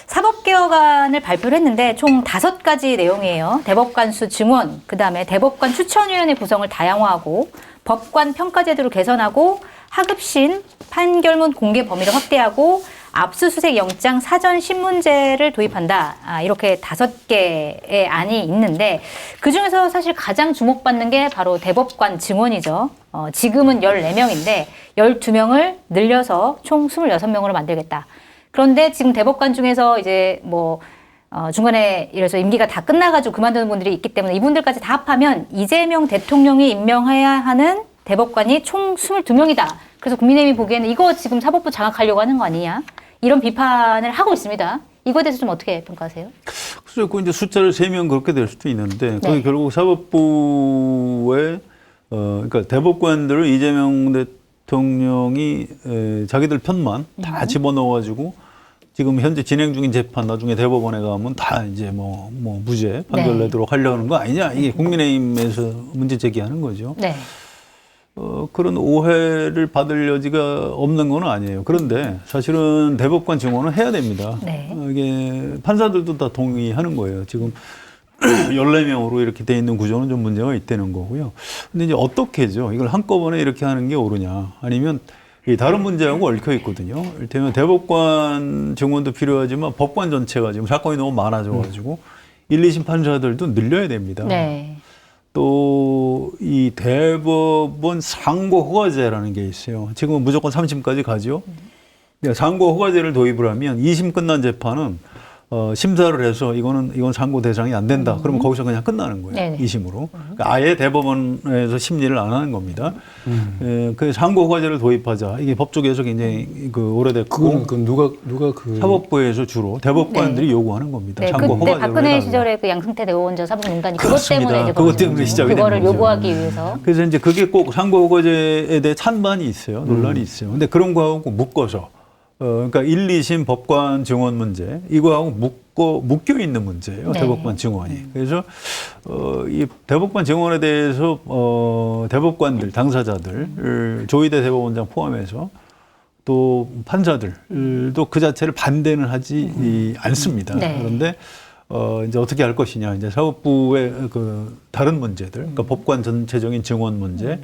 사법개혁안을 발표를 했는데 총 5가지 내용이에요. 대법관 수 증원, 그다음에 대법관 추천위원회 구성을 다양화하고 법관 평가제도를 개선하고 하급신, 판결문 공개 범위를 확대하고 압수수색 영장 사전 신문제를 도입한다. 이렇게 5개의 안이 있는데 그중에서 사실 가장 주목받는 게 바로 대법관 증원이죠. 지금은 14명인데 12명을 늘려서 총 26명으로 만들겠다. 그런데 지금 대법관 중에서 이제 중간에 이래서 임기가 다 끝나가지고 그만두는 분들이 있기 때문에 이분들까지 다 합하면 이재명 대통령이 임명해야 하는 대법관이 총 22명이다. 그래서 국민의힘이 보기에는 이거 지금 사법부 장악하려고 하는 거 아니냐. 이런 비판을 하고 있습니다. 이거에 대해서 좀 어떻게 평가하세요? 그래서 그 이제 숫자를 세면 그렇게 될 수도 있는데, 네. 그게 결국 사법부의, 그러니까 대법관들을 이재명 대통령이 자기들 편만 다 집어넣어가지고 지금 현재 진행 중인 재판 나중에 대법원에 가면 다 이제 무죄 판결 네. 내도록 하려는 거 아니냐. 이게 국민의힘에서 문제 제기하는 거죠. 네. 그런 오해를 받을 여지가 없는 건 아니에요. 그런데 사실은 대법관 증원은 해야 됩니다. 네. 이게 판사들도 다 동의하는 거예요. 지금 14명으로 이렇게 돼 있는 구조는 좀 문제가 있다는 거고요. 근데 이제 어떻게죠? 이걸 한꺼번에 이렇게 하는 게 옳으냐? 아니면 이 다른 문제하고 얽혀 있거든요. 이를테면 대법관 증원도 필요하지만 법관 전체가 지금 사건이 너무 많아져가지고 1, 2심 판사들도 늘려야 됩니다. 네. 또 이 대법원 상고 허가제라는 게 있어요. 지금은 무조건 3심까지 가죠. 상고 허가제를 도입을 하면 2심 끝난 재판은 심사를 해서 이건 상고 대상이 안 된다. 그러면 거기서 그냥 끝나는 거예요. 네네. 2심으로. 그러니까 아예 대법원에서 심리를 안 하는 겁니다. 그 상고 허가제를 도입하자. 이게 법조계에서 굉장히 오래됐고. 그건 누가 사법부에서 주로 대법관들이 네. 요구하는 겁니다. 네, 상고 그때 허가제를 박근혜 해달라. 시절에 그 양승태 대법원장 사법농단이 그렇습니다. 그것 때문에 이제 그것 때문에 시작이 된 그거를 거죠. 요구하기 위해서. 그래서 이제 그게 꼭 상고 허가제에 대해 찬반이 있어요. 논란이 있어요. 근데 그런 거하고 묶어서 그러니까 1, 2심 법관 증원 문제 이거하고 묶여 있는 문제예요. 네. 대법관 증원이. 그래서 이 대법관 증원에 대해서 대법관들 당사자들 조희대 대법원장 포함해서 또 판사들도 그 자체를 반대는 하지 않습니다. 네. 그런데 이제 어떻게 할 것이냐. 이제 사법부의 그 다른 문제들, 그러니까 법관 전체적인 증원 문제,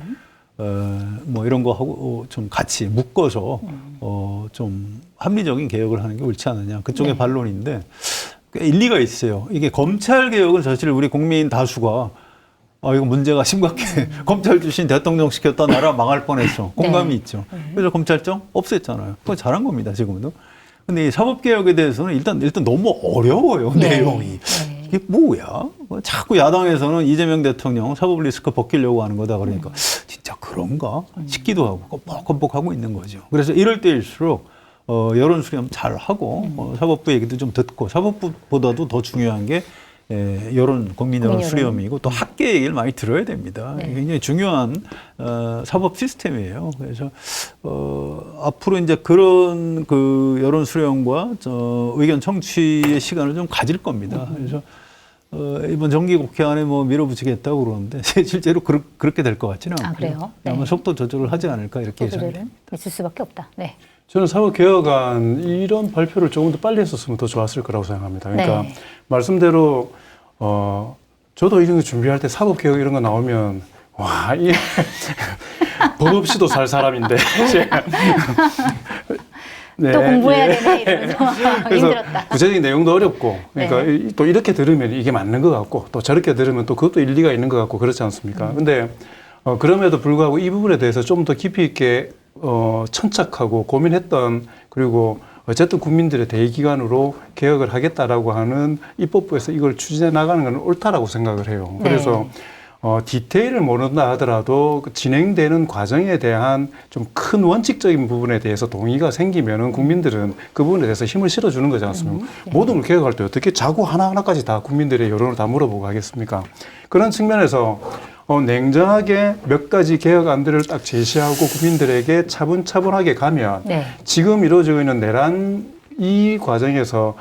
이런 거 하고 좀 같이 묶어서 좀 합리적인 개혁을 하는 게 옳지 않느냐. 그쪽의 네. 반론인데 꽤 일리가 있어요. 이게 검찰 개혁은 사실 우리 국민 다수가 이거 문제가 심각해. 검찰 출신 대통령 시켰다 나라 망할 뻔했어. 공감이 네. 있죠. 그래서 검찰청 없앴잖아요. 그거 잘한 겁니다, 지금도. 근데 이 사법개혁에 대해서는 일단 너무 어려워요, 네. 내용이. 네. 이게 뭐야? 자꾸 야당에서는 이재명 대통령 사법 리스크 벗기려고 하는 거다 그러니까 진짜 그런가 싶기도 하고 껌뻑껌뻑하고 있는 거죠. 그래서 이럴 때일수록 여론 수렴 잘 하고 사법부 얘기도 좀 듣고 사법부보다도 더 중요한 게 국민 여론 수렴이고 또 학계 얘기를 많이 들어야 됩니다. 네. 굉장히 중요한 사법 시스템이에요. 그래서 앞으로 이제 그런 그 여론 수렴과 의견 청취의 시간을 좀 가질 겁니다. 그래서 이번 정기국회 안에 밀어붙이겠다고 그러는데 실제로 그렇게 될 것 같지는 않고요. 그래요? 네. 아마 속도 조절을 하지 않을까 이렇게 예상이 됩니다. 있을 수밖에 없다. 네. 저는 사법개혁안 이런 발표를 조금 더 빨리 했었으면 더 좋았을 거라고 생각합니다. 그러니까 네. 말씀대로 저도 이런 거 준비할 때 사법개혁 이런 거 나오면 와, 이 법 없이도 살 사람인데 네, 또 공부해야 예. 되네 이러면서 그래서 힘들었다. 구체적인 내용도 어렵고 그러니까 또 이렇게 들으면 이게 맞는 것 같고 또 저렇게 들으면 또 그것도 일리가 있는 것 같고 그렇지 않습니까? 근데 그럼에도 불구하고 이 부분에 대해서 좀 더 깊이 있게 천착하고 고민했던 그리고 어쨌든 국민들의 대의기관으로 개혁을 하겠다라고 하는 입법부에서 이걸 추진해 나가는 건 옳다라고 생각을 해요. 그래서 디테일을 모른다 하더라도 진행되는 과정에 대한 좀 큰 원칙적인 부분에 대해서 동의가 생기면은 국민들은 그 부분에 대해서 힘을 실어주는 거지 않습니까? 모든 걸 개혁할 때 어떻게 자꾸 하나하나까지 다 국민들의 여론을 다 물어보고 하겠습니까? 그런 측면에서 냉정하게 몇 가지 개혁안들을 딱 제시하고 국민들에게 차분차분하게 가면 지금 이루어지고 있는 내란 이 과정에서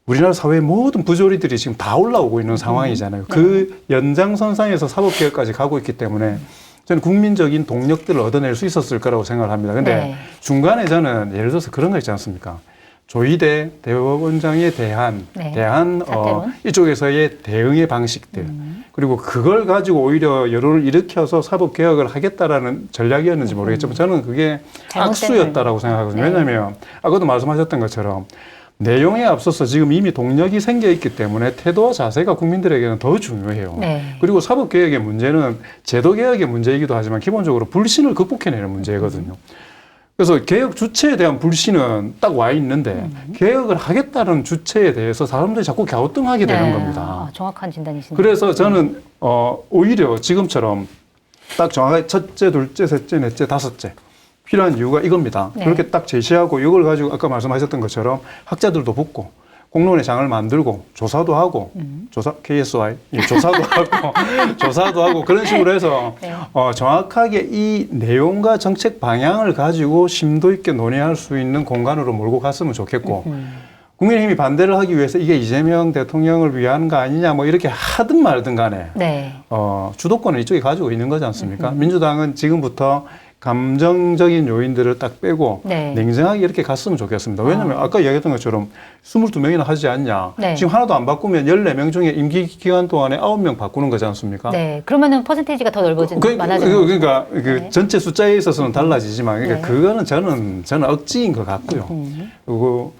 우리나라 사회의 모든 부조리들이 지금 다 올라오고 있는 상황이잖아요. 그 연장선상에서 사법개혁까지 가고 있기 때문에 저는 국민적인 동력들을 얻어낼 수 있었을 거라고 생각을 합니다. 근데 중간에 저는 예를 들어서 그런 거 있지 않습니까? 조희대 대법원장에 대한 네. 대한 사퇴론. 이쪽에서의 대응의 방식들 그리고 그걸 가지고 오히려 여론을 일으켜서 사법 개혁을 하겠다라는 전략이었는지 모르겠지만 저는 그게 잘못된 악수였다라고 생각하거든요. 네. 왜냐하면 아까도 말씀하셨던 것처럼 내용에 앞서서 지금 이미 동력이 생겨 있기 때문에 태도와 자세가 국민들에게는 더 중요해요. 네. 그리고 사법개혁의 문제는 제도개혁의 문제이기도 하지만 기본적으로 불신을 극복해내는 문제거든요. 그래서 개혁 주체에 대한 불신은 딱 와 있는데 개혁을 하겠다는 주체에 대해서 사람들이 자꾸 갸우뚱하게 되는 네. 겁니다. 아, 정확한 진단이시네요. 그래서 저는 오히려 지금처럼 딱 정확하게 첫째, 둘째, 셋째, 넷째, 다섯째 필요한 이유가 이겁니다. 네. 그렇게 딱 제시하고 이걸 가지고 아까 말씀하셨던 것처럼 학자들도 붙고 공론의 장을 만들고 조사도 하고 KSY 조사도 하고 조사도 하고 그런 식으로 해서 네. 정확하게 이 내용과 정책 방향을 가지고 심도 있게 논의할 수 있는 공간으로 몰고 갔으면 좋겠고 국민의힘이 반대를 하기 위해서 이게 이재명 대통령을 위한 거 아니냐 뭐 이렇게 하든 말든 간에 네. 주도권은 이쪽이 가지고 있는 거지 않습니까? 민주당은 지금부터 감정적인 요인들을 딱 빼고 네. 냉정하게 이렇게 갔으면 좋겠습니다. 왜냐하면 아까 이야기했던 것처럼 22명이나 하지 않냐. 네. 지금 하나도 안 바꾸면 14명 중에 임기 기간 동안에 9명 바꾸는 거지 않습니까? 네. 그러면은 퍼센테이지가 더 넓어지는, 많아지는 그러니까 그 네. 전체 숫자에 있어서는 달라지지만 그러니까 네. 그거는 저는 억지인 것 같고요. 그리고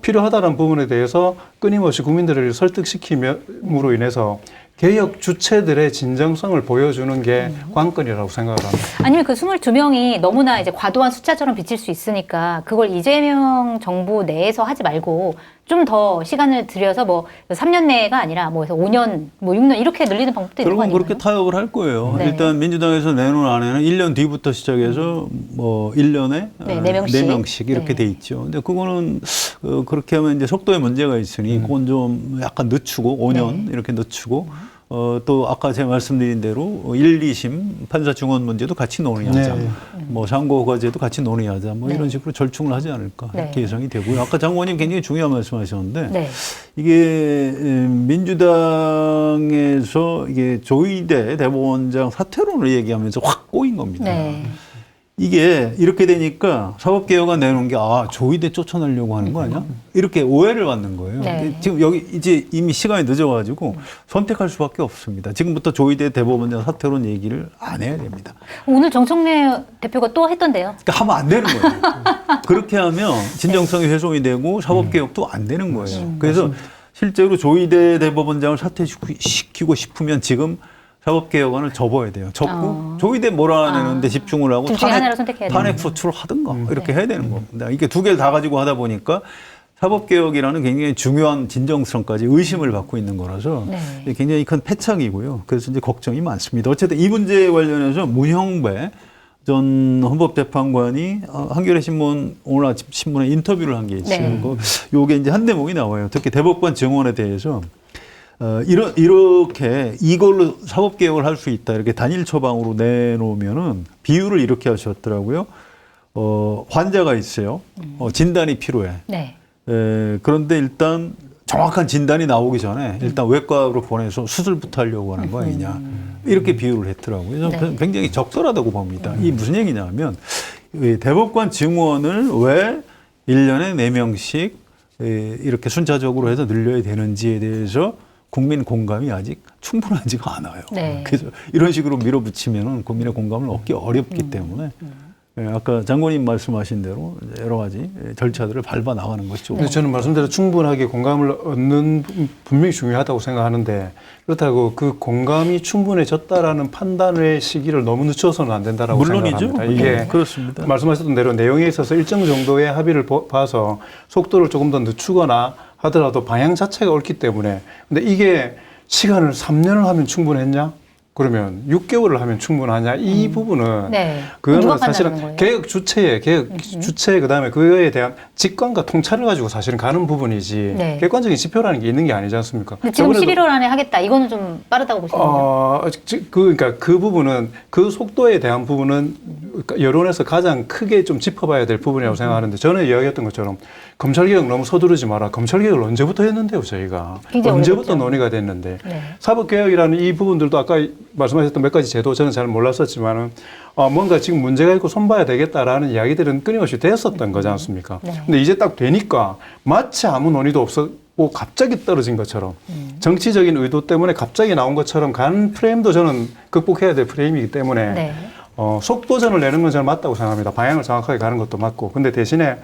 필요하다는 부분에 대해서 끊임없이 국민들을 설득시킴으로 인해서 개혁 주체들의 진정성을 보여주는 게 관건이라고 생각을 합니다. 아니면 그 22명이 너무나 이제 과도한 숫자처럼 비칠 수 있으니까 그걸 이재명 정부 내에서 하지 말고 좀 더 시간을 들여서 뭐 3년 내가 아니라 뭐 5년, 뭐 6년 이렇게 늘리는 방법도 있는 거 결국은 아닌가요? 그렇게 타협을 할 거예요. 네. 일단 민주당에서 내놓은 안에는 1년 뒤부터 시작해서 뭐 1년에 네, 4명씩. 이렇게 네. 돼 있죠. 근데 그거는 그렇게 하면 이제 속도에 문제가 있으니 그건 좀 약간 늦추고 5년 네. 이렇게 늦추고 또 아까 제가 말씀드린 대로 1, 2심 판사 증언 문제도 같이 논의하자. 네. 뭐 상고과제도 같이 논의하자. 뭐 네. 이런 식으로 절충을 하지 않을까 네. 이렇게 예상이 되고요. 아까 장관님 굉장히 중요한 말씀하셨는데 네. 이게 민주당에서 이게 조희대 대법원장 사퇴론을 얘기하면서 확 꼬인 겁니다. 네. 이게 이렇게 되니까 사법개혁안 내놓은 게 조희대 쫓아내려고 하는 거 아니야? 이렇게 오해를 받는 거예요. 네. 지금 여기 이제 이미 시간이 늦어가지고 선택할 수밖에 없습니다. 지금부터 조희대 대법원장 사퇴론 얘기를 안 해야 됩니다. 오늘 정청래 대표가 또 했던데요. 그러니까 하면 안 되는 거예요. 그렇게 하면 진정성이 훼손이 되고 사법개혁도 안 되는 거예요. 그래서 실제로 조희대 대법원장을 사퇴시키고 싶으면 지금 사법개혁안을 접어야 돼요. 접고 조희대 몰아내는데 집중을 하고 둘 중에 하나를 선택해야 탄핵 되는. 소추를 하든가 이렇게 해야 되는 겁니다. 이게 두 개를 다 가지고 하다 보니까 사법개혁이라는 굉장히 중요한 진정성까지 의심을 받고 있는 거라서 네. 굉장히 큰 패착이고요. 그래서 이제 걱정이 많습니다. 어쨌든 이 문제에 관련해서 문형배 전 헌법재판관이 한겨레 신문 오늘 아침 신문에 인터뷰를 한 게 있어요. 네. 요게 이제 한 대목이 나와요. 특히 대법관 증언에 대해서 이렇게 이걸로 사법개혁을 할 수 있다. 이렇게 단일 처방으로 내놓으면은 비유를 이렇게 하셨더라고요. 환자가 있어요. 진단이 필요해. 네. 그런데 일단 정확한 진단이 나오기 전에 일단 외과로 보내서 수술부터 하려고 하는 거 아니냐. 이렇게 비유를 했더라고요. 그래서 네. 굉장히 적절하다고 봅니다. 이 무슨 얘기냐면 이 대법관 증원을 왜 1년에 4명씩 이렇게 순차적으로 해서 늘려야 되는지에 대해서 국민 공감이 아직 충분하지가 않아요. 네. 그래서 이런 식으로 밀어붙이면 국민의 공감을 얻기 어렵기 때문에 아까 장관님 말씀하신 대로 여러 가지 절차들을 밟아 나가는 것이 좋고. 근데 저는 말씀대로 충분하게 공감을 얻는 분명히 중요하다고 생각하는데 그렇다고 그 공감이 충분해졌다라는 판단의 시기를 너무 늦춰서는 안 된다라고 물론이죠. 생각합니다. 이게 네, 그렇습니다. 말씀하셨던 대로 내용에 있어서 일정 정도의 합의를 봐서 속도를 조금 더 늦추거나 하더라도 방향 자체가 옳기 때문에 근데 이게 시간을 3년을 하면 충분했냐? 그러면 6개월을 하면 충분하냐? 이 부분은 네. 그거는 누가 사실은 판단하는 거예요? 개혁 주체 그다음에 그거에 대한 직관과 통찰을 가지고 사실은 가는 부분이지 네. 객관적인 지표라는 게 있는 게 아니지 않습니까? 근데 지금 저번에도 11월 안에 하겠다. 이거는 좀 빠르다고 보시는 거예요? 그러니까 그 부분은 그 속도에 대한 부분은 여론에서 가장 크게 좀 짚어봐야 될 부분이라고 생각하는데 전에 이야기했던 것처럼 검찰개혁 너무 서두르지 마라. 검찰개혁을 언제부터 했는데요, 저희가. 굉장히 언제부터 오래됐죠. 논의가 됐는데 네. 사법개혁이라는 이 부분들도 아까 말씀하셨던 몇 가지 제도 저는 잘 몰랐었지만은 뭔가 지금 문제가 있고 손봐야 되겠다라는 이야기들은 끊임없이 됐었던 거지 않습니까? 네. 근데 이제 딱 되니까 마치 아무 논의도 없었고 갑자기 떨어진 것처럼 정치적인 의도 때문에 갑자기 나온 것처럼 간 프레임도 저는 극복해야 될 프레임이기 때문에 네. 속도전을 내는 건 저는 맞다고 생각합니다. 방향을 정확하게 가는 것도 맞고. 근데 대신에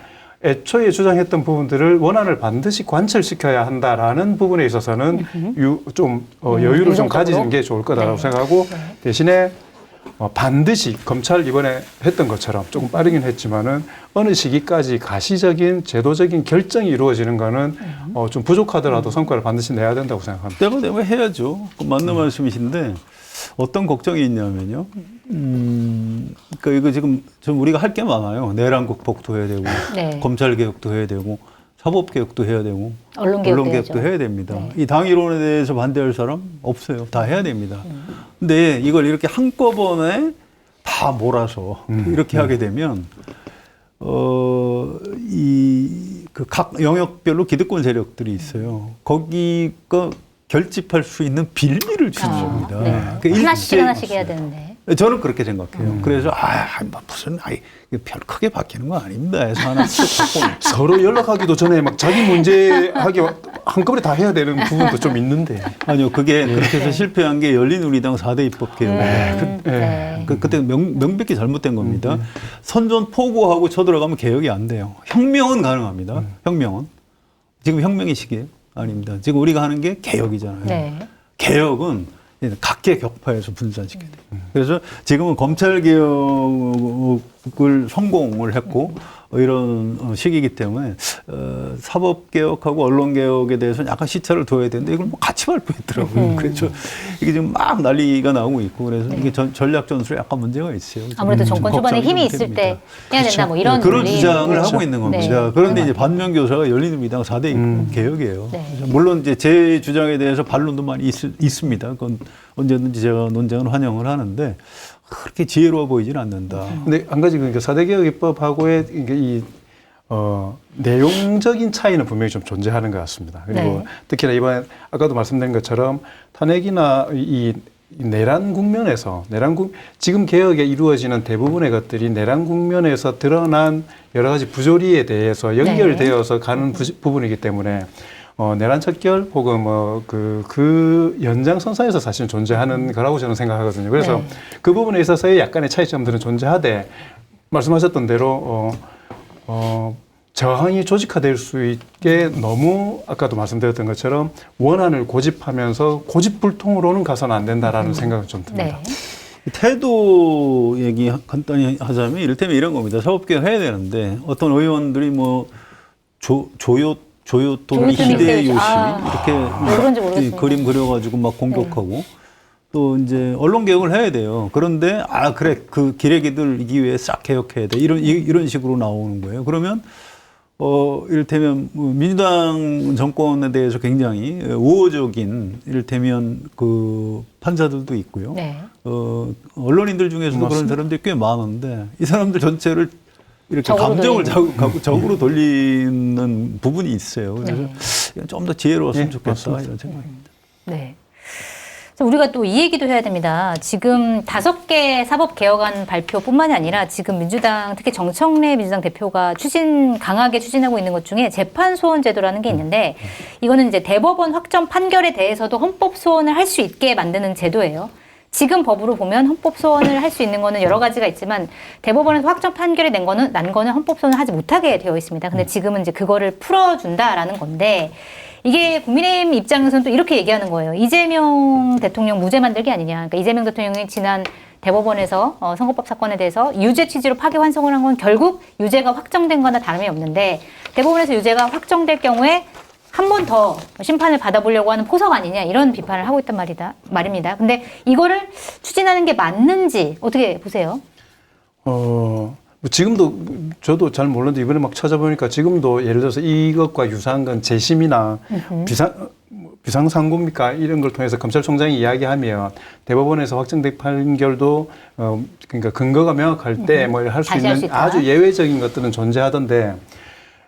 애초에 주장했던 부분들을 원안을 반드시 관철시켜야 한다라는 부분에 있어서는 여유를 좀 가지는 게 좋을 거다라고 네. 생각하고 네. 대신에 반드시 검찰 이번에 했던 것처럼 조금 빠르긴 했지만은 어느 시기까지 가시적인 제도적인 결정이 이루어지는 거는 좀 부족하더라도 성과를 반드시 내야 된다고 생각합니다. 때가 되면 해야죠. 맞는 말씀이신데 어떤 걱정이 있냐면요. 그러니까 이거 지금 좀 우리가 할 게 많아요. 내란 극복도 해야 되고, 네. 검찰 개혁도 해야 되고, 사법 개혁도 해야 되고, 언론 개혁도 해야 됩니다. 네. 이 당 이론에 대해서 반대할 사람 없어요. 다 해야 됩니다. 근데 이걸 이렇게 한꺼번에 다 몰아서 이렇게 하게 되면 그 각 영역별로 기득권 세력들이 있어요. 거기가 결집할 수 있는 빌미를 주는 겁니다. 네. 그러니까 하나씩 하나씩 해야 되는데. 저는 그렇게 생각해요. 그래서 무슨 별 크게 바뀌는 거 아닙니다. 해서 하나씩 갖고 서로 연락하기도 전에 막 자기 문제 하기 한꺼번에 다 해야 되는 부분도 좀 있는데. 아니요, 그게 그렇게 해서 실패한 게 열린우리당 4대 입법 개혁이에요. 네. 그때 명백히 잘못된 겁니다. 선전 포고하고 쳐들어가면 개혁이 안 돼요. 혁명은 가능합니다. 혁명은. 지금 혁명의 시기예요? 아닙니다. 지금 우리가 하는 게 개혁이잖아요. 네. 개혁은 각계 격파에서 분산시켜야 돼요. 그래서 지금은 검찰 개혁을 성공을 했고 이런 시기이기 때문에 사법 개혁하고 언론 개혁에 대해서는 약간 시차를 둬야 되는데 이걸 뭐 같이 발표했더라고요. 그래서 이게 지금 막 난리가 나오고 있고 그래서 이게 전략 전술에 약간 문제가 있어요. 아무래도 정권 초반에 걱정이 힘이 좀 있을 됩니다. 때 해야 된다 뭐 이런 그런 논리. 주장을 그렇죠. 하고 있는 겁니다. 네. 그런데 이제 반면 교사가 열린우리당 4대 개혁이에요. 네. 그래서 물론 이제 제 주장에 대해서 반론도 많이 있습니다. 그건 언제든지 제가 논쟁은 환영을 하는데 그렇게 지혜로워 보이지는 않는다. 근데 한 가지 그러니까 4대 개혁 입법하고의 내용적인 차이는 분명히 좀 존재하는 것 같습니다. 그리고 네. 특히나 이번에 아까도 말씀드린 것처럼 탄핵이나 이 내란 국면에서 지금 개혁에 이루어지는 대부분의 것들이 내란 국면에서 드러난 여러 가지 부조리에 대해서 연결되어서 가는 부분이기 때문에 내란 척결 혹은 그 연장선상에서 사실 존재하는 거라고 저는 생각하거든요. 그래서 네. 그 부분에 있어서의 약간의 차이점들은 존재하되 말씀하셨던 대로 저항이 조직화될 수 있게 너무 아까도 말씀드렸던 것처럼 원안을 고집하면서 고집불통으로는 가서는 안 된다라는 생각은 좀 듭니다. 네. 태도 얘기 간단히 하자면 이를테면 이런 겁니다. 사법개혁 해야 되는데 어떤 의원들이 뭐 조요토미 히데요시 이렇게 왜 그런지 모르겠습니다. 그림 그려가지고 막 공격하고 또 이제 언론 개혁을 해야 돼요. 그런데 그래 그 기레기들 이기 위해 싹 개혁해야 돼 이런 식으로 나오는 거예요. 그러면 이를테면 민주당 정권에 대해서 굉장히 우호적인 이를테면 그 판사들도 있고요. 네. 언론인들 중에서도 그런 사람들이 꽤 많은데 이 사람들 전체를 이렇게 감정을 적으로 돌리는 부분이 있어요. 그래서 좀 더 지혜로웠으면 좋겠다 이런 생각입니다. 네. 우리가 또 이 얘기도 해야 됩니다. 지금 5개 사법 개혁안 발표뿐만이 아니라 지금 민주당 특히 정청래 민주당 대표가 강하게 추진하고 있는 것 중에 재판 소원 제도라는 게 있는데 이거는 이제 대법원 확정 판결에 대해서도 헌법 소원을 할 수 있게 만드는 제도예요. 지금 법으로 보면 헌법 소원을 할 수 있는 거는 여러 가지가 있지만 대법원에서 확정 판결이 난 거는 헌법 소원을 하지 못하게 되어 있습니다. 근데 지금은 이제 그거를 풀어준다라는 건데 이게 국민의힘 입장에서는 또 이렇게 얘기하는 거예요. 이재명 대통령 무죄 만들기 아니냐. 그러니까 이재명 대통령이 지난 대법원에서 선거법 사건에 대해서 유죄 취지로 파기환송을 한 건 결국 유죄가 확정된 거나 다름이 없는데 대법원에서 유죄가 확정될 경우에 한 번 더 심판을 받아보려고 하는 포석 아니냐 이런 비판을 하고 있단 말입니다. 근데 이거를 추진하는 게 맞는지 어떻게 보세요? 지금도 저도 잘 모르는데 이번에 막 찾아보니까 지금도 예를 들어서 이것과 유사한 건 재심이나 비상상고입니까? 이런 걸 통해서 검찰총장이 이야기하면 대법원에서 확정된 판결도 그러니까 근거가 명확할 때 뭐 할 수 있는 아주 예외적인 것들은 존재하던데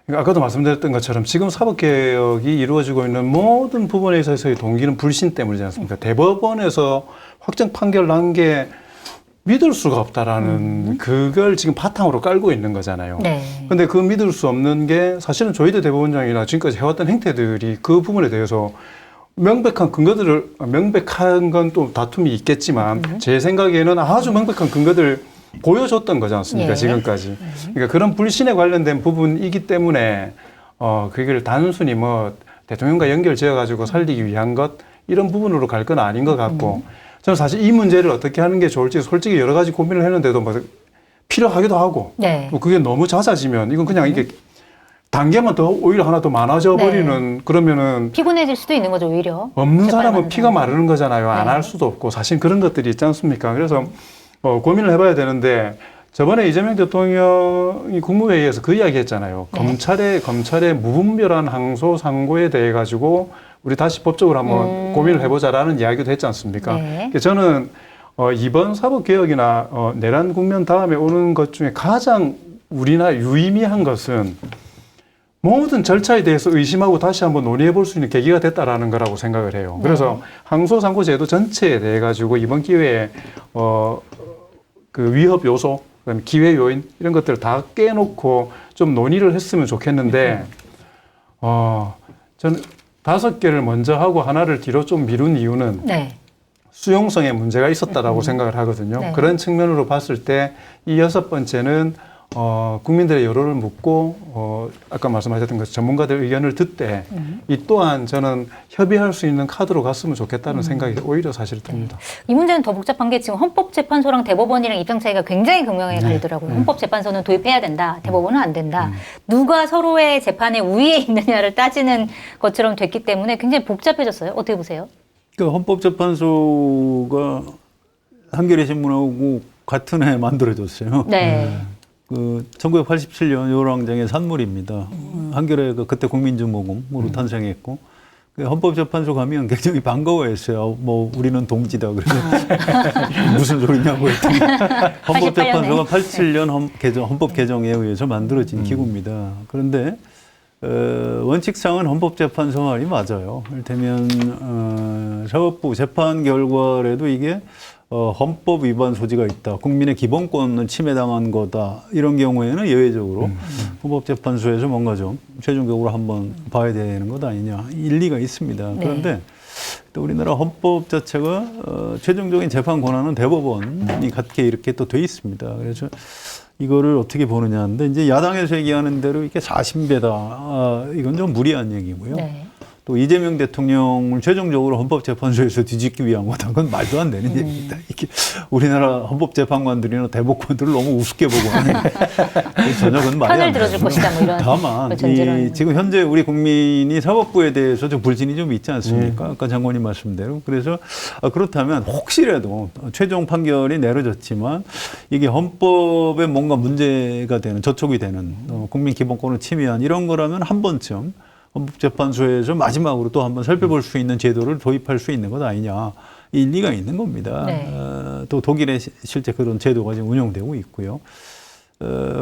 그러니까 아까도 말씀드렸던 것처럼 지금 사법개혁이 이루어지고 있는 모든 부분에 있어서의 동기는 불신 때문이지 않습니까? 대법원에서 확정 판결 난 게 믿을 수가 없다라는 그걸 지금 바탕으로 깔고 있는 거잖아요. 네. 근데 그 믿을 수 없는 게 사실은 조희대 대법원장이나 지금까지 해왔던 행태들이 그 부분에 대해서 명백한 건 또 다툼이 있겠지만 제 생각에는 아주 명백한 근거들을 보여줬던 거지 않습니까? 예. 지금까지. 그러니까 그런 불신에 관련된 부분이기 때문에 그걸 단순히 뭐 대통령과 연결 지어가지고 살리기 위한 것 이런 부분으로 갈 건 아닌 것 같고 저는 사실 이 문제를 어떻게 하는 게 좋을지 솔직히 여러 가지 고민을 했는데도 뭐 필요하기도 하고 네. 또 그게 너무 잦아지면 이건 그냥 이게 단계만 더 오히려 하나 더 많아져 버리는 그러면은 피곤해질 수도 있는 거죠, 오히려. 없는 사람은 재판하는 피가 마르는 거잖아요. 안 네. 할 수도 없고 사실 그런 것들이 있지 않습니까? 그래서 고민을 해봐야 되는데 저번에 이재명 대통령이 국무회의에서 그 이야기 했잖아요. 네. 검찰의 무분별한 항소 상고에 대해 가지고 우리 다시 법적으로 한번 고민을 해보자라는 이야기도 했지 않습니까? 네. 그래서 저는 이번 사법개혁이나 내란 국면 다음에 오는 것 중에 가장 우리나라 유의미한 것은 모든 절차에 대해서 의심하고 다시 한번 논의해 볼 수 있는 계기가 됐다라는 거라고 생각을 해요. 그래서 항소상고 제도 전체에 대해 가지고 이번 기회에 그 위협 요소, 그다음에 기회 요인 이런 것들을 다 깨놓고 좀 논의를 했으면 좋겠는데 저는 5개를 먼저 하고 하나를 뒤로 좀 미룬 이유는 네. 수용성에 문제가 있었다라고 생각을 하거든요. 네. 그런 측면으로 봤을 때 이 6번째는 국민들의 여론을 묻고 아까 말씀하셨던 것 전문가들 의견을 듣되 이 또한 저는 협의할 수 있는 카드로 갔으면 좋겠다는 생각이 오히려 사실 듭니다. 이 문제는 더 복잡한 게 지금 헌법재판소랑 대법원이랑 입장 차이가 굉장히 극명하게 갈리더라고요. 헌법재판소는 도입해야 된다. 대법원은 안 된다. 누가 서로의 재판에 우위에 있느냐를 따지는 것처럼 됐기 때문에 굉장히 복잡해졌어요. 어떻게 보세요? 그러니까 헌법재판소가 한겨레 신문하고 같은 해에 만들어졌어요. 네. 그 1987년 요랑장의 산물입니다. 한겨레가 그때 국민주모금으로 탄생했고 그 헌법재판소 가면 굉장히 반가워했어요. 뭐 우리는 동지다 그래서 무슨 소리냐고 했더니 헌법재판소가 87년 헌법 개정에 의해서 만들어진 기구입니다. 그런데 원칙상은 헌법재판소 말이 맞아요. 이를테면 사법부 재판 결과에도 이게 헌법 위반 소지가 있다. 국민의 기본권을 침해당한 거다. 이런 경우에는 예외적으로 헌법재판소에서 뭔가 좀 최종적으로 한번 봐야 되는 것 아니냐. 일리가 있습니다. 네. 그런데 또 우리나라 헌법 자체가 최종적인 재판 권한은 대법원이 갖게 이렇게 또 돼 있습니다. 그래서 이거를 어떻게 보느냐인데 이제 야당에서 얘기하는 대로 이게 40배다. 이건 좀 무리한 얘기고요. 네. 또 이재명 대통령을 최종적으로 헌법재판소에서 뒤집기 위한 거다. 그건 말도 안 되는 얘기입니다. 이게 우리나라 헌법재판관들이나 대법관들을 너무 우습게 보고 하는 전혀 그건 말이 편을 안 들어줄 되고요. 것이다. 뭐 이런 다만 지금 현재 우리 국민이 사법부에 대해서 좀 불신이 좀 있지 않습니까? 아까 장관님 말씀대로. 그래서 그렇다면 혹시라도 최종 판결이 내려졌지만 이게 헌법에 뭔가 문제가 되는 저촉이 되는 국민 기본권을 침해한 이런 거라면 한 번쯤 헌법재판소에서 마지막으로 또 한번 살펴볼 수 있는 제도를 도입할 수 있는 것 아니냐. 일리가 있는 겁니다. 네. 또 독일에 실제 그런 제도가 지금 운영되고 있고요.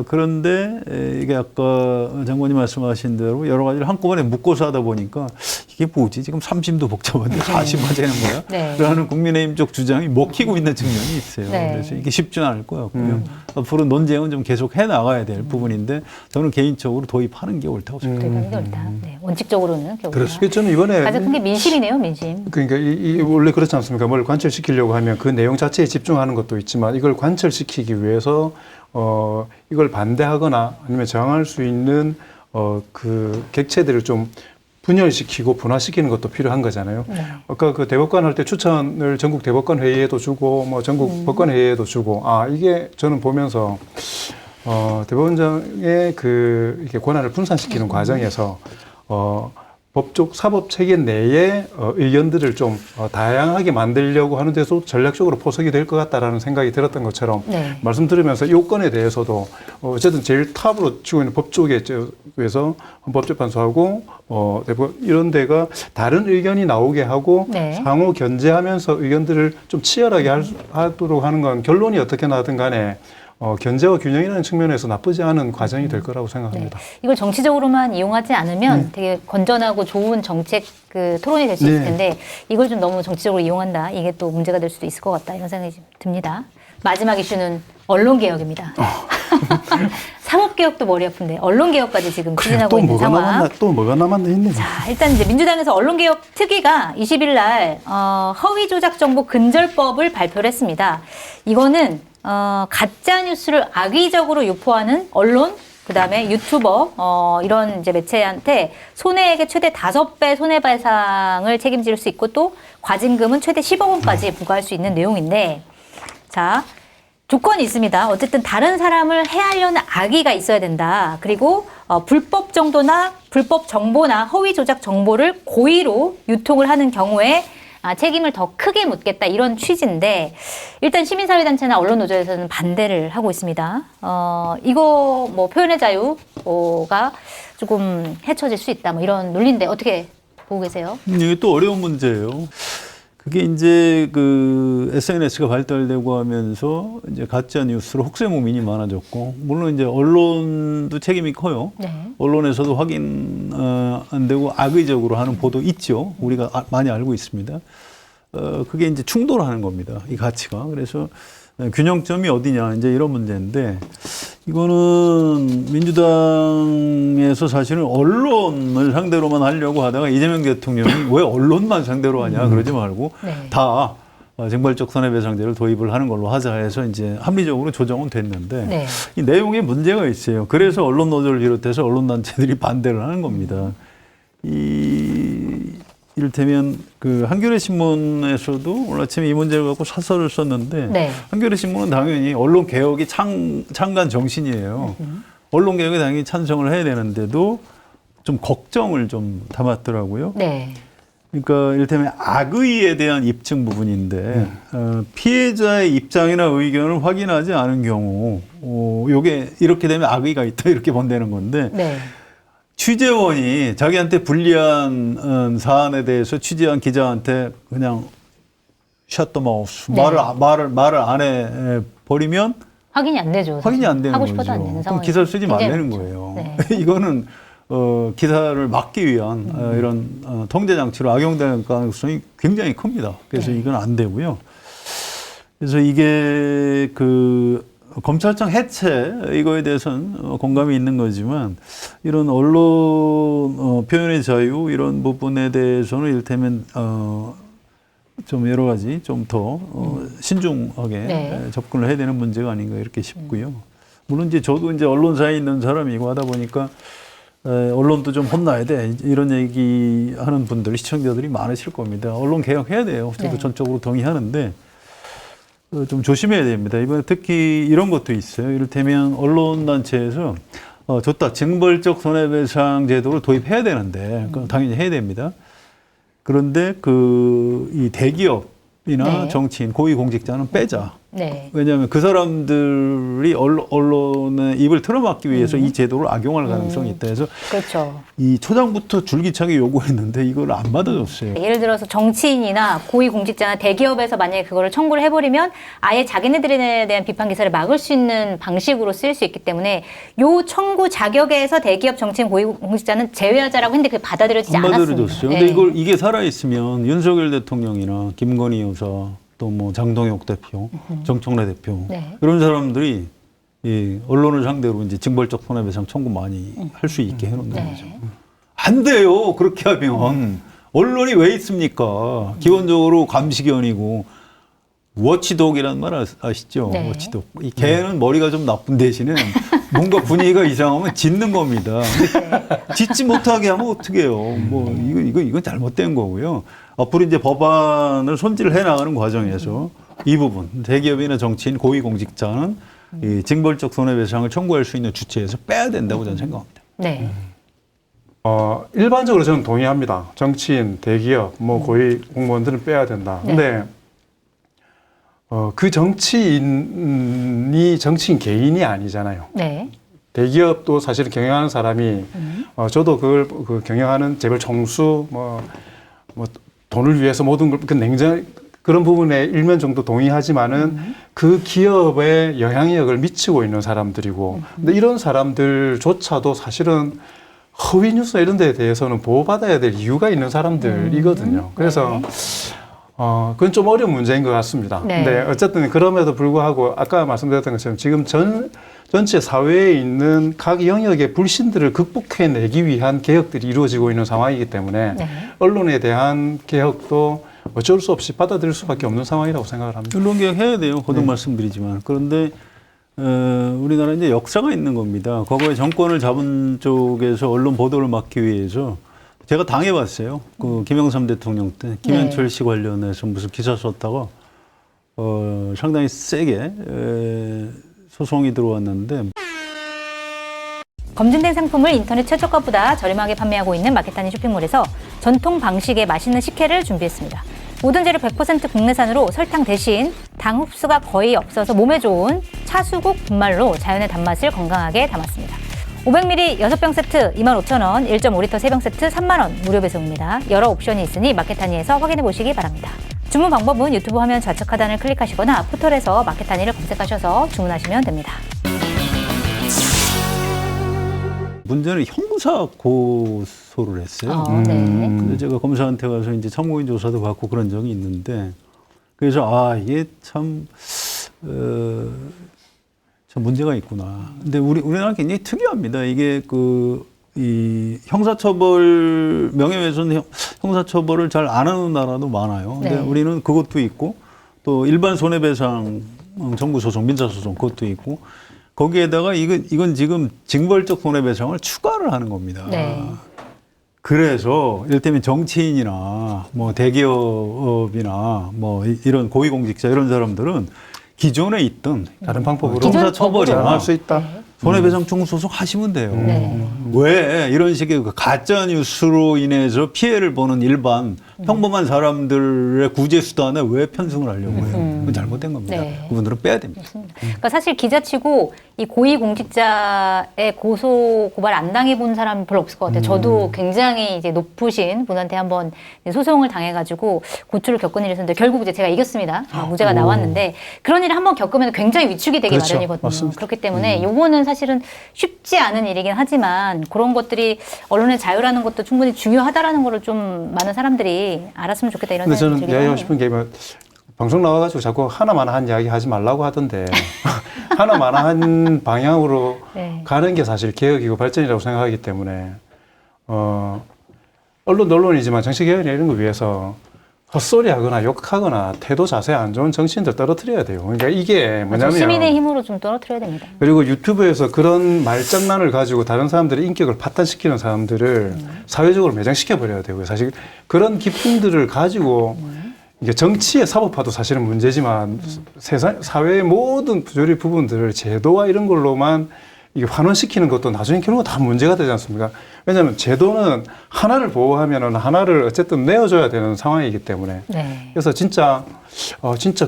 그런데 이게 아까 장관님 말씀하신 대로 여러 가지를 한꺼번에 묶어서 하다 보니까 이게 뭐지? 지금 30도 복잡한데 40만 되는 거야? 네. 라는 국민의힘 쪽 주장이 먹히고 있는 측면이 있어요. 네. 그래서 이게 쉽지는 않을 것 같고요. 앞으로 논쟁은 좀 계속 해 나가야 될 부분인데 저는 개인적으로 도입하는 게 옳다고 생각합니다. 도입하는 게 옳다. 네. 원칙적으로는 그래서 저는 이번에 가장 큰 게 민심이네요, 민심. 그러니까 이 원래 그렇지 않습니까? 뭘 관철시키려고 하면 그 내용 자체에 집중하는 것도 있지만 이걸 관철시키기 위해서 이걸 반대하거나 아니면 저항할 수 있는 그 객체들을 좀 분열시키고 분화시키는 것도 필요한 거잖아요. 네. 아까 그 대법관 할 때 추천을 전국 대법관 회의에도 주고 뭐 전국 법관 회의에도 주고 이게 저는 보면서 대법원장의 그 이렇게 권한을 분산시키는 과정에서 법적 사법 체계 내에 의견들을 좀 다양하게 만들려고 하는 데서 전략적으로 포석이 될 것 같다라는 생각이 들었던 것처럼 네. 말씀 들으면서 이 건에 대해서도 어쨌든 제일 탑으로 치고 있는 법조계에서 헌법재판소하고 대법원 이런 데가 다른 의견이 나오게 하고 네. 상호 견제하면서 의견들을 좀 치열하게 하도록 하는 건 결론이 어떻게 나든 간에 견제와 균형이라는 측면에서 나쁘지 않은 과정이 될 거라고 생각합니다. 이걸 정치적으로만 이용하지 않으면 되게 건전하고 좋은 정책 그 토론이 될 수 있을 텐데 이걸 좀 너무 정치적으로 이용한다. 이게 또 문제가 될 수도 있을 것 같다. 이런 생각이 좀 듭니다. 마지막 이슈는 언론개혁입니다. 사법개혁도 머리 아픈데 언론개혁까지 지금 추진하고 있는 상황. 또 뭐가 남았나 했네. 자, 일단 이제 민주당에서 언론개혁 특위가 20일 날 허위조작 정보 근절법을 발표를 했습니다. 이거는 가짜 뉴스를 악의적으로 유포하는 언론, 그다음에 유튜버 이런 이제 매체한테 손해액의 최대 5배 손해배상을 책임질 수 있고 또 과징금은 최대 10억 원까지 부과할 수 있는 내용인데, 자, 조건이 있습니다. 어쨌든 다른 사람을 해하려는 악의가 있어야 된다. 그리고 불법 정보나 허위 조작 정보를 고의로 유통을 하는 경우에 책임을 더 크게 묻겠다, 이런 취지인데, 일단 시민사회단체나 언론노조에서는 반대를 하고 있습니다. 이거 뭐 표현의 자유가 조금 헤쳐질 수 있다, 뭐 이런 논리인데 어떻게 보고 계세요? 이게 또 어려운 문제예요. 그게 이제 그 SNS가 발달되고 하면서 이제 가짜 뉴스로 혹세무민이 많아졌고, 물론 이제 언론도 책임이 커요. 네. 언론에서도 확인 안 되고 악의적으로 하는 보도 있죠. 우리가 많이 알고 있습니다. 그게 이제 충돌하는 겁니다. 이 가치가. 그래서 균형점이 어디냐, 이제 이런 문제인데, 이거는 민주당에서 사실은 언론을 상대로만 하려고 하다가 이재명 대통령이 왜 언론만 상대로 하냐 그러지 말고 다 징벌적 손해배상제를 도입을 하는 걸로 하자 해서 이제 합리적으로 조정은 됐는데, 이 내용에 문제가 있어요. 그래서 언론 노조를 비롯해서 언론단체들이 반대를 하는 겁니다. 이를테면 그 한겨레 신문에서도 오늘 아침에 이 문제를 갖고 사설을 썼는데, 한겨레 신문은 당연히 언론 개혁이 창간 정신이에요. 언론 개혁에 당연히 찬성을 해야 되는데도 좀 걱정을 좀 담았더라고요. 그러니까 이를테면 악의에 대한 입증 부분인데, 피해자의 입장이나 의견을 확인하지 않은 경우, 요게 이렇게 되면 악의가 있다, 이렇게 본다는 건데, 취재원이 자기한테 불리한 사안에 대해서 취재한 기자한테 그냥 샷 더 마우스, 말을 안 해 버리면 확인이 안 되죠. 확인이 안 되는 하고 거죠. 싶어도 안 되는 그럼 상황이 기사를 쓰지 말라는 굉장히 거예요. 많죠. 이거는 기사를 막기 위한 이런 통제 장치로 악용될 가능성이 굉장히 큽니다. 그래서 이건 안 되고요. 그래서 이게 그 검찰청 해체, 이거에 대해서는 공감이 있는 거지만, 이런 언론 표현의 자유 이런 부분에 대해서는 이를테면 좀 여러 가지 좀 더 신중하게 접근을 해야 되는 문제가 아닌가 이렇게 싶고요. 물론 이제 저도 이제 언론사에 있는 사람이고 하다 보니까 언론도 좀 혼나야 돼, 이런 얘기 하는 분들, 시청자들이 많으실 겁니다. 언론 개혁해야 돼요. 저도 전적으로 동의하는데 좀 조심해야 됩니다. 이번에 특히 이런 것도 있어요. 이를테면 언론단체에서 좋다, 징벌적 손해배상 제도를 도입해야 되는데, 그건 당연히 해야 됩니다. 그런데 이 대기업이나 정치인, 고위공직자는 빼자. 왜냐하면 그 사람들이 언론의 입을 틀어막기 위해서 이 제도를 악용할 가능성이 있다 해서, 이 초장부터 줄기차게 요구했는데 이걸 안 받아줬어요. 예를 들어서 정치인이나 고위공직자나 대기업에서 만약에 그거를 청구를 해버리면 아예 자기네들에 대한 비판 기사를 막을 수 있는 방식으로 쓰일 수 있기 때문에, 요 청구 자격에서 대기업, 정치인, 고위공직자는 제외하자라고 했는데 그게 받아들여지지 않았습니다. 받아들여졌어요. 근데 이게 살아있으면 윤석열 대통령이나 김건희 여사, 또 뭐 장동혁 대표, 정청래 대표, 이런 사람들이 이 언론을 상대로 이제 징벌적 손해배상 청구 많이 할 수 있게 해놓는 거죠. 안 돼요. 그렇게 하면 언론이 왜 있습니까? 기본적으로 감시견이고, 워치독이라는 말 아시죠? 워치독. 이 개는 머리가 좀 나쁜 대신에 뭔가 분위기가 이상하면 짖는 겁니다. 짖지 못하게 하면 어떻게 해요? 뭐 이건 잘못된 거고요. 앞으로 이제 법안을 손질해 나가는 과정에서 이 부분, 대기업이나 정치인, 고위공직자는 이 징벌적 손해배상을 청구할 수 있는 주체에서 빼야 된다고 저는 생각합니다. 일반적으로 저는 동의합니다. 정치인, 대기업, 뭐 고위 공무원들은 빼야 된다. 근데 그 정치인이 정치인 개인이 아니잖아요. 대기업도 사실은 경영하는 사람이 저도 그걸 경영하는 재벌 총수, 뭐 돈을 위해서 모든 걸 그런 부분에 일면 정도 동의하지만은 그 기업에 영향력을 미치고 있는 사람들이고 근데 이런 사람들조차도 사실은 허위 뉴스 이런 데에 대해서는 보호받아야 될 이유가 있는 사람들이거든요. 그래서 그건 좀 어려운 문제인 것 같습니다. 네. 근데 어쨌든 그럼에도 불구하고 아까 말씀드렸던 것처럼 지금 전체 사회에 있는 각 영역의 불신들을 극복해내기 위한 개혁들이 이루어지고 있는 상황이기 때문에 네. 언론에 대한 개혁도 어쩔 수 없이 받아들일 수밖에 없는 상황이라고 생각을 합니다. 언론 개혁 해야 돼요. 거듭 말씀드리지만. 그런데 우리나라 이제 역사가 있는 겁니다. 과거에 정권을 잡은 쪽에서 언론 보도를 막기 위해서 제가 당해봤어요. 그 김영삼 대통령 때 김현철 씨 관련해서 무슨 기사 썼다가 상당히 세게 소송이 들어왔는데. 검증된 상품을 인터넷 최저가보다 저렴하게 판매하고 있는 마켓타니 쇼핑몰에서 전통 방식의 맛있는 식혜를 준비했습니다. 모든 재료 100% 국내산으로 설탕 대신 당 흡수가 거의 없어서 몸에 좋은 차수국 분말로 자연의 단맛을 건강하게 담았습니다. 500ml 6병 세트 25,000원, 1.5리터 3병 세트 3만원 무료 배송입니다. 여러 옵션이 있으니 마켓타니에서 확인해 보시기 바랍니다. 주문 방법은 유튜브 화면 좌측 하단을 클릭하시거나 포털에서 마켓타니를 검색하셔서 주문하시면 됩니다. 문제는 형사 고소를 했어요. 네. 근데 제가 검사한테 가서 이제 참고인 조사도 받고 그런 적이 있는데, 그래서 이게 참 문제가 있구나. 근데 우리나라 굉장히 특이합니다. 이게 이 형사처벌, 명예훼손 형사처벌을 잘 안 하는 나라도 많아요. 근데 네. 우리는 그것도 있고, 또 일반 손해배상 청구소송, 민사소송 그것도 있고, 거기에다가 이건 지금 징벌적 손해배상을 추가를 하는 겁니다. 네. 그래서 이를테면 정치인이나 뭐 대기업이나 뭐 이런 고위공직자 이런 사람들은 기존에 있던 다른 방법으로 형사처벌이나 할 수 있다. 손해배상 청구소송 하시면 돼요. 네. 왜 이런 식의 가짜 뉴스로 인해서 피해를 보는 일반 평범한 사람들의 구제 수단에 왜 편승을 하려고 해요? 그건 잘못된 겁니다. 네. 그분들은 빼야 됩니다. 그러니까 사실 기자치고 이 고위공직자의 고소 고발 안 당해본 사람 별로 없을 것 같아요. 저도 굉장히 이제 높으신 분한테 한번 소송을 당해가지고 고초를 겪은 일이 있었는데 결국 이제 제가 이겼습니다. 무죄가 나왔는데 그런 일을 한번 겪으면 굉장히 위축이 되기 그렇죠. 마련이거든요. 맞습니다. 그렇기 때문에 요거는 사실은 쉽지 않은 일이긴 하지만 그런 것들이 언론의 자유라는 것도 충분히 중요하다라는 거를 좀 많은 사람들이 알았으면 좋겠다 이런 근데 생각이 저는 들긴 이야기하고 하네요. 싶은 게 뭐, 방송 나와가지고 자꾸 하나만한 이야기 하지 말라고 하던데 하나만한 방향으로 네. 가는 게 사실 개혁이고 발전이라고 생각하기 때문에 언론도 언론이지만 정치개혁이나 이런 거 위해서 헛소리하거나 욕하거나 태도 자세 안 좋은 정치인들 떨어뜨려야 돼요. 그러니까 이게 뭐냐면 시민의 힘으로 좀 떨어뜨려야 됩니다. 그리고 유튜브에서 그런 말장난을 가지고 다른 사람들의 인격을 파탄시키는 사람들을 사회적으로 매장시켜 버려야 되고요. 사실 그런 기품들을 가지고 이게 정치의 사법화도 사실은 문제지만 세상 사회의 모든 부조리 부분들을 제도와 이런 걸로만 이게 환원시키는 것도 나중에 결국 다 문제가 되지 않습니까? 왜냐하면 제도는 하나를 보호하면은 하나를 어쨌든 내어줘야 되는 상황이기 때문에. 네. 그래서 진짜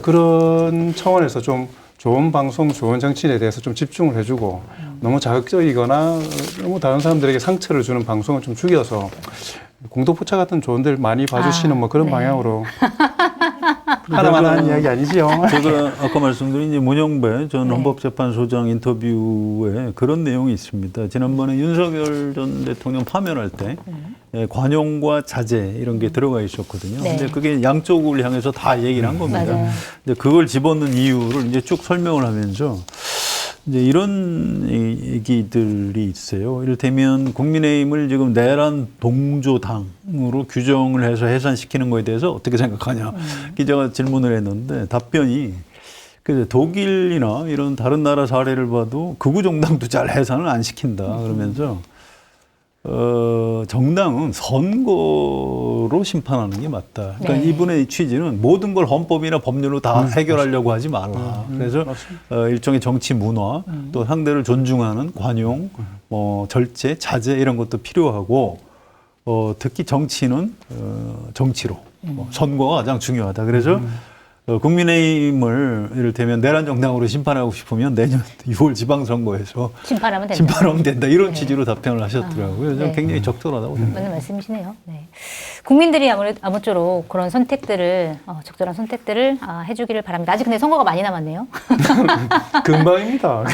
그런 차원에서 좀 좋은 방송, 좋은 정치인에 대해서 좀 집중을 해주고 너무 자극적이거나 너무 다른 사람들에게 상처를 주는 방송을 좀 죽여서 공동포차 같은 좋은 데를 많이 봐주시는 뭐 그런 네. 방향으로 하나만 하는 이야기 아니지요. 제가 아까 말씀드린 이제 문영배 전 네. 헌법재판소장 인터뷰에 그런 내용이 있습니다. 지난번에 윤석열 전 대통령 파면할 때 관용과 자제 이런 게 들어가 있었거든요. 네. 근데 그게 양쪽을 향해서 다 얘기를 한 겁니다. 맞아요. 근데 그걸 집어넣는 이유를 이제 쭉 설명을 하면서 이제 이런 얘기들이 있어요. 이를테면 국민의힘을 지금 내란 동조당으로 규정을 해서 해산시키는 거에 대해서 어떻게 생각하냐. 기자가 질문을 했는데 답변이 그래서 독일이나 이런 다른 나라 사례를 봐도 극우 정당도 잘 해산을 안 시킨다. 그러면서 정당은 선거로 심판하는 게 맞다. 그러니까 네. 이분의 취지는 모든 걸 헌법이나 법률로 다 해결하려고 하지 말라. 그래서 일종의 정치 문화, 또 상대를 존중하는 관용, 절제, 자제 이런 것도 필요하고, 특히 정치는 정치로 선거가 가장 중요하다. 그래서 국민의힘을 이를테면 내란 정당으로 심판하고 싶으면 내년 6월 지방선거에서 심판하면 된다. 심판하면 된다 이런 네. 취지로 답변을 하셨더라고요. 저는 네. 굉장히 적절하다고 생각합니다. 맞는 말씀이시네요. 네. 국민들이 아무쪼록 그런 선택들을 적절한 선택들을 해주기를 바랍니다. 아직 근데 선거가 많이 남았네요. 금방입니다.